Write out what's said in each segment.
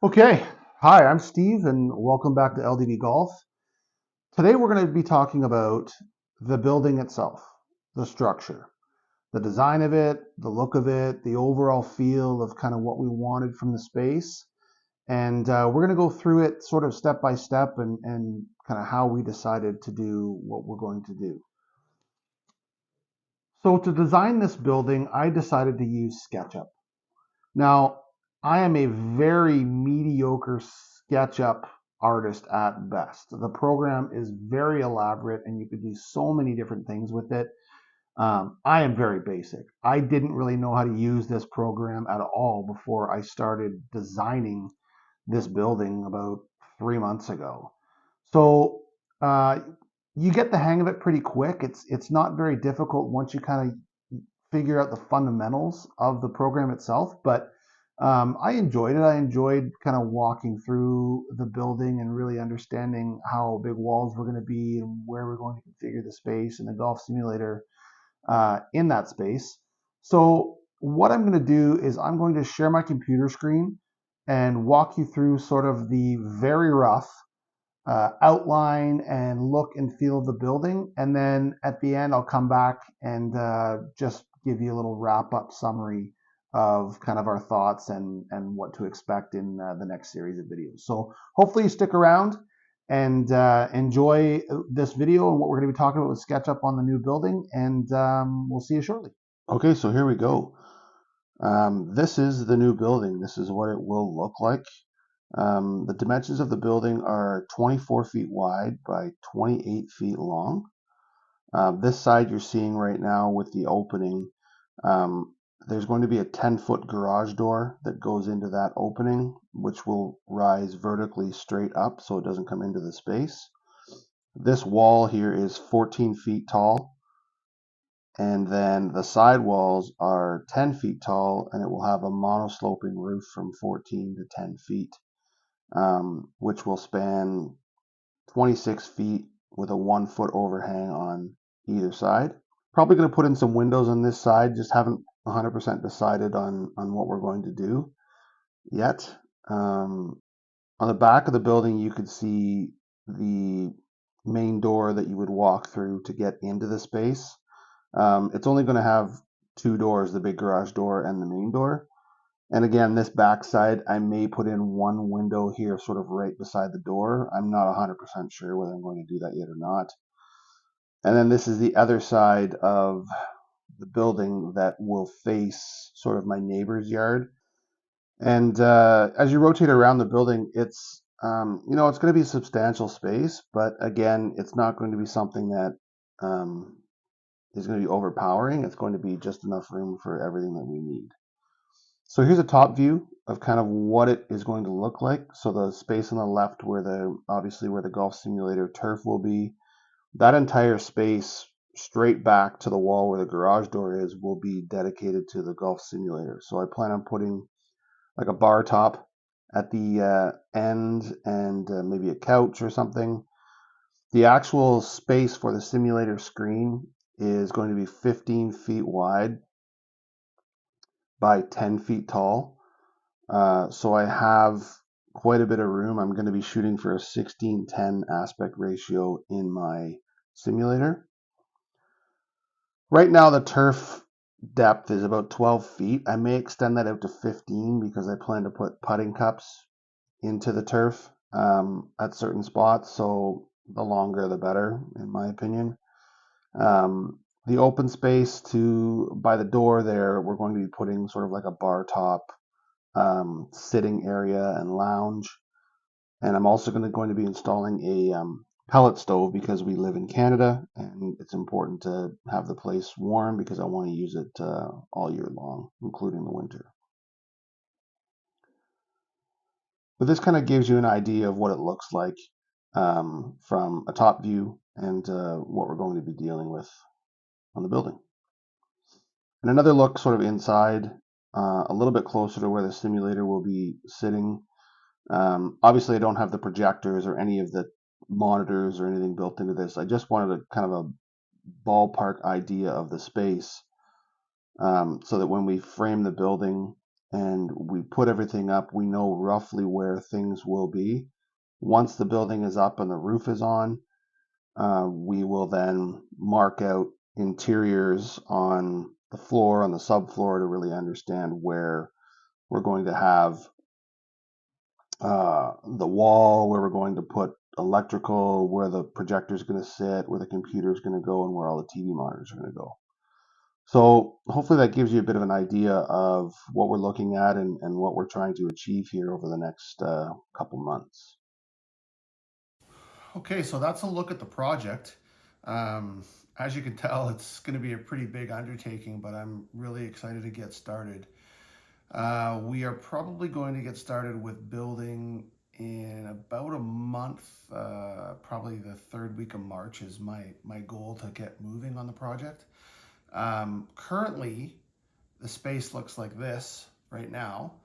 Okay, hi, I'm Steve, and welcome back to LDB Golf. Today we're going to be talking about the building itself, the structure, the design of it, the look of it, the overall feel of kind of what we wanted from the space. And we're going to go through it sort of step by step and kind of how we decided to do what we're going to do. So to design this building, I decided to use SketchUp. Now, I am a very mediocre SketchUp artist at best. The program is very elaborate and you could do so many different things with it. I am very basic. I didn't really know how to use this program at all before I started designing this building about 3 months ago. So uh, you get the hang of it pretty quick. It's not very difficult once you kind of figure out the fundamentals of the program itself. But I enjoyed it. I enjoyed kind of walking through the building and really understanding how big walls were going to be and where we're going to configure the space and the golf simulator in that space. So what I'm going to do is I'm going to share my computer screen and walk you through sort of the very rough outline and look and feel of the building. And then at the end, I'll come back and just give you a little wrap up summary of kind of our thoughts and what to expect in the next series of videos. So hopefully you stick around and enjoy this video and what we're going to be talking about with SketchUp on the new building. And we'll see you shortly. Okay, so here we go. This is the new building. This is what it will look like. The dimensions of the building are 24 feet wide by 28 feet long. This side you're seeing right now with the opening, there's going to be a 10-foot garage door that goes into that opening, which will rise vertically straight up so it doesn't come into the space. This wall here is 14 feet tall, and then the side walls are 10 feet tall, and it will have a monosloping roof from 14 to 10 feet. Which will span 26 feet with a 1 foot overhang on either side. Probably going to put in some windows on this side, just haven't 100% decided on what we're going to do yet. On the back of the building, you could see the main door that you would walk through to get into the space. It's only going to have two doors, the big garage door and the main door. And again, this backside, I may put in one window here, sort of right beside the door. I'm not 100% sure whether I'm going to do that yet or not. And then this is the other side of the building that will face sort of my neighbor's yard. And as you rotate around the building, it's it's going to be a substantial space, but again, it's not going to be something that is going to be overpowering. It's going to be just enough room for everything that we need. So here's a top view of kind of what it is going to look like. So the space on the left obviously where the golf simulator turf will be, that entire space straight back to the wall where the garage door is will be dedicated to the golf simulator. So I plan on putting like a bar top at the end and maybe a couch or something. The actual space for the simulator screen is going to be 15 feet wide by 10 feet tall. So I have quite a bit of room. I'm going to be shooting for a 16:10 aspect ratio in my simulator. Right now the turf depth is about 12 feet. I may extend that out to 15 because I plan to put putting cups into the turf at certain spots. So the longer the better, in my opinion. The open space by the door there, we're going to be putting sort of like a bar top sitting area and lounge. And I'm also going to be installing a pellet stove because we live in Canada and it's important to have the place warm because I want to use it all year long, including the winter. But this kind of gives you an idea of what it looks like from a top view and what we're going to be dealing with on the building. And another look sort of inside, a little bit closer to where the simulator will be sitting. Obviously, I don't have the projectors or any of the monitors or anything built into this. I just wanted a kind of a ballpark idea of the space so that when we frame the building and we put everything up, we know roughly where things will be. Once the building is up and the roof is on, we will then mark out interiors on the floor, on the subfloor, to really understand where we're going to have the wall, where we're going to put electrical, where the projector is going to sit, where the computer is going to go, and where all the TV monitors are going to go. So hopefully that gives you a bit of an idea of what we're looking at and what we're trying to achieve here over the next couple months. Okay, so that's a look at the project. As you can tell, it's going to be a pretty big undertaking, but I'm really excited to get started. We are probably going to get started with building in about a month. Probably the third week of March is my goal to get moving on the project. Currently, the space looks like this right now.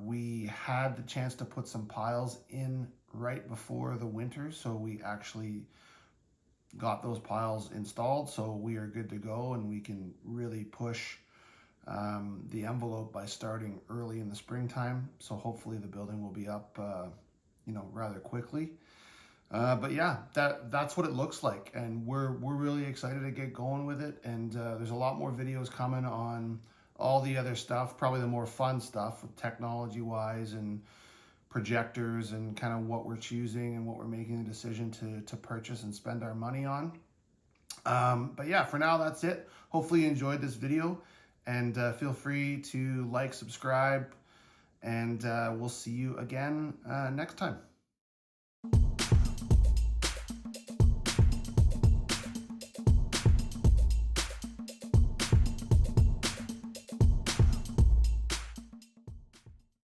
We had the chance to put some piles in right before the winter, so we actually got those piles installed, so we are good to go, and we can really push the envelope by starting early in the springtime. So hopefully the building will be up, rather quickly. But yeah, that's what it looks like, and we're really excited to get going with it. And there's a lot more videos coming on all the other stuff, probably the more fun stuff, technology wise, and projectors, and kind of what we're choosing and what we're making the decision to purchase and spend our money on. But yeah, for now, that's it. Hopefully you enjoyed this video, and feel free to like, subscribe, and we'll see you again next time.